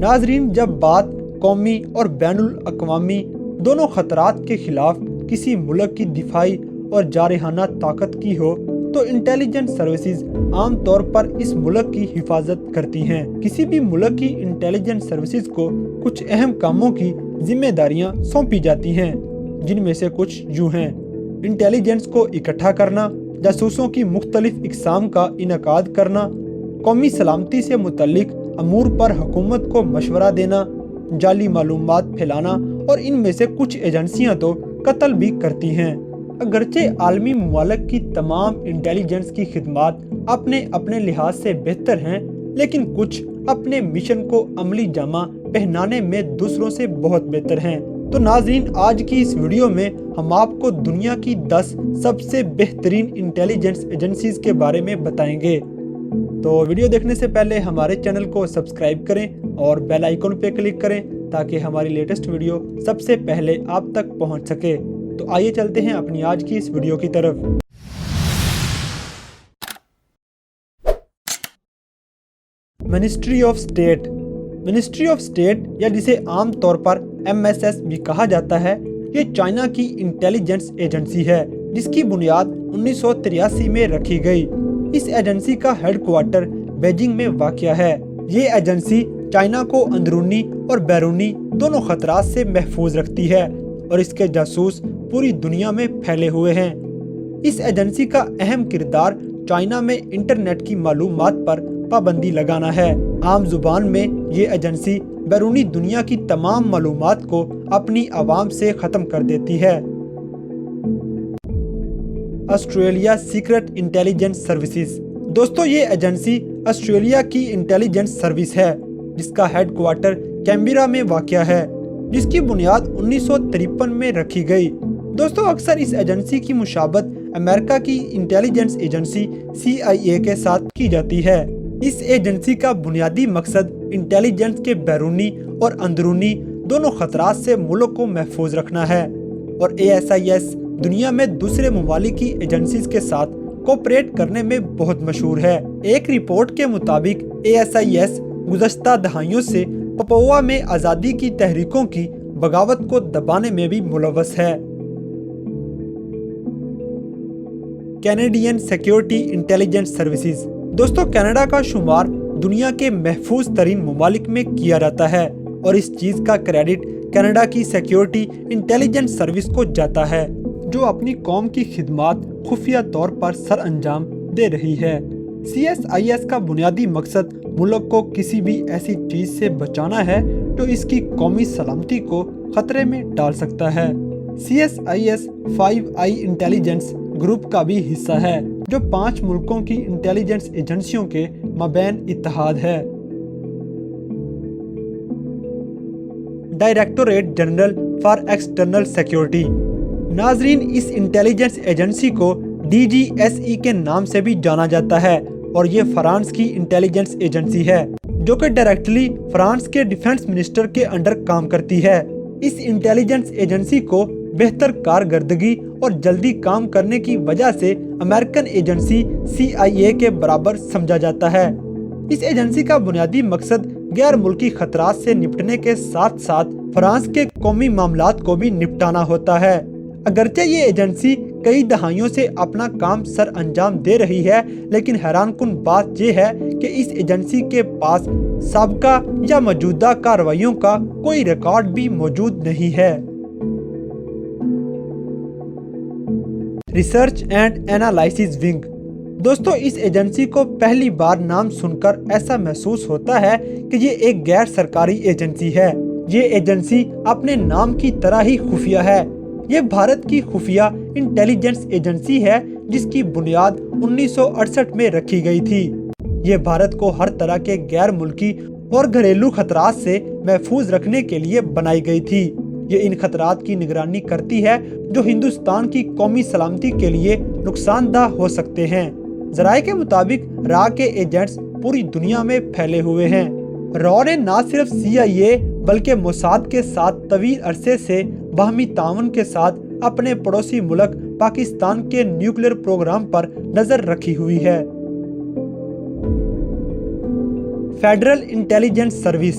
ناظرین، جب بات قومی اور بین الاقوامی دونوں خطرات کے خلاف کسی ملک کی دفاعی اور جارحانہ طاقت کی ہو تو انٹیلیجنس سروسز عام طور پر اس ملک کی حفاظت کرتی ہیں۔ کسی بھی ملک کی انٹیلیجنس سروسز کو کچھ اہم کاموں کی ذمہ داریاں سونپی جاتی ہیں، جن میں سے کچھ یوں ہیں: انٹیلیجنس کو اکٹھا کرنا، جاسوسوں کی مختلف اقسام کا انعقاد کرنا، قومی سلامتی سے متعلق امور پر حکومت کو مشورہ دینا، جعلی معلومات پھیلانا، اور ان میں سے کچھ ایجنسیاں تو قتل بھی کرتی ہیں۔ اگرچہ عالمی ممالک کی تمام انٹیلیجنس کی خدمات اپنے اپنے لحاظ سے بہتر ہیں، لیکن کچھ اپنے مشن کو عملی جامہ پہنانے میں دوسروں سے بہت بہتر ہیں۔ تو ناظرین، آج کی اس ویڈیو میں ہم آپ کو دنیا کی 10 سب سے بہترین انٹیلیجنس ایجنسیز کے بارے میں بتائیں گے۔ تو ویڈیو دیکھنے سے پہلے ہمارے چینل کو سبسکرائب کریں اور بیل آئیکن پہ کلک کریں تاکہ ہماری لیٹسٹ ویڈیو سب سے پہلے آپ تک پہنچ سکے۔ تو آئیے چلتے ہیں اپنی آج کی اس ویڈیو کی طرف۔ Ministry of state. Ministry of state, یا جسے عام طور پر MSS بھی کہا جاتا ہے، یہ چائنا کی انٹیلیجنس ایجنسی ہے جس کی بنیاد 1983 میں رکھی گئی۔ اس ایجنسی کا ہیڈ کوارٹر بیجنگ میں واقع ہے۔ یہ ایجنسی چائنا کو اندرونی اور بیرونی دونوں خطرات سے محفوظ رکھتی ہے اور اس کے جاسوس پوری دنیا میں پھیلے ہوئے ہیں۔ اس ایجنسی کا اہم کردار چائنا میں انٹرنیٹ کی معلومات پر پابندی لگانا ہے۔ عام زبان میں یہ ایجنسی بیرونی دنیا کی تمام معلومات کو اپنی عوام سے ختم کر دیتی ہے۔ Australia secret intelligence services. دوستو، یہ ایجنسی آسٹریلیا کی انٹیلیجنس سروس ہے جس کا ہیڈ کوارٹر کینبرا میں واقع ہے، جس کی بنیاد 1953 میں رکھی گئی۔ دوستو، اکثر اس ایجنسی کی مشابہت امریکہ کی انٹیلیجنس ایجنسی CIA کے ساتھ کی جاتی ہے۔ اس ایجنسی کا بنیادی مقصد انٹیلیجنس کے بیرونی اور اندرونی دونوں خطرات سے ملک کو محفوظ رکھنا ہے، اور ASIS دنیا میں دوسرے ممالک کی ایجنسیز کے ساتھ کوپریٹ کرنے میں بہت مشہور ہے۔ ایک رپورٹ کے مطابق ASIS گزشتہ دہائیوں سے پپوا میں آزادی کی تحریکوں کی بغاوت کو دبانے میں بھی ملوث ہے۔ Canadian security intelligence services. دوستو، کینیڈا کا شمار دنیا کے محفوظ ترین ممالک میں کیا جاتا ہے، اور اس چیز کا کریڈٹ کینیڈا کی سیکیورٹی انٹیلیجنس سروس کو جاتا ہے، جو اپنی قوم کی خدمات خفیہ طور پر سر انجام دے رہی ہے۔ CSIS کا بنیادی مقصد ملک کو کسی بھی ایسی چیز سے بچانا ہے جو اس کی قومی سلامتی کو خطرے میں ڈال سکتا ہے۔ CSIS 5 انٹیلیجنس گروپ کا بھی حصہ ہے، جو 5 ملکوں کی انٹیلیجنس ایجنسیوں کے مابین اتحاد ہے۔ Directorate general for external security. ناظرین، اس انٹیلیجنس ایجنسی کو DGSE کے نام سے بھی جانا جاتا ہے، اور یہ فرانس کی انٹیلیجنس ایجنسی ہے جو کہ ڈائریکٹلی فرانس کے ڈیفنس منسٹر کے انڈر کام کرتی ہے۔ اس انٹیلیجنس ایجنسی کو بہتر کارکردگی اور جلدی کام کرنے کی وجہ سے امریکن ایجنسی CIA کے برابر سمجھا جاتا ہے۔ اس ایجنسی کا بنیادی مقصد غیر ملکی خطرات سے نپٹنے کے ساتھ ساتھ فرانس کے قومی معاملات کو بھی نپٹانا ہوتا ہے۔ اگرچہ یہ ایجنسی کئی دہائیوں سے اپنا کام سر انجام دے رہی ہے، لیکن حیران کن بات یہ ہے کہ اس ایجنسی کے پاس سابقہ یا موجودہ کارروائیوں کا کوئی ریکارڈ بھی موجود نہیں ہے۔ Research and analysis wing. دوستو، اس ایجنسی کو پہلی بار نام سن کر ایسا محسوس ہوتا ہے کہ یہ ایک غیر سرکاری ایجنسی ہے۔ یہ ایجنسی اپنے نام کی طرح ہی خفیہ ہے۔ یہ بھارت کی خفیہ انٹیلیجنس ایجنسی ہے جس کی بنیاد 1968 میں رکھی گئی تھی۔ یہ بھارت کو ہر طرح کے غیر ملکی اور گھریلو خطرات سے محفوظ رکھنے کے لیے بنائی گئی تھی۔ یہ ان خطرات کی نگرانی کرتی ہے جو ہندوستان کی قومی سلامتی کے لیے نقصان دہ ہو سکتے ہیں۔ ذرائع کے مطابق را کے ایجنٹس پوری دنیا میں پھیلے ہوئے ہیں۔ را نے نہ صرف CIA بلکہ موساد کے ساتھ طویل عرصے سے باہمی تعاون کے ساتھ اپنے پڑوسی ملک پاکستان کے نیوکلیئر پروگرام پر نظر رکھی ہوئی ہے۔ Federal intelligence service.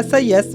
SIS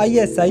ISI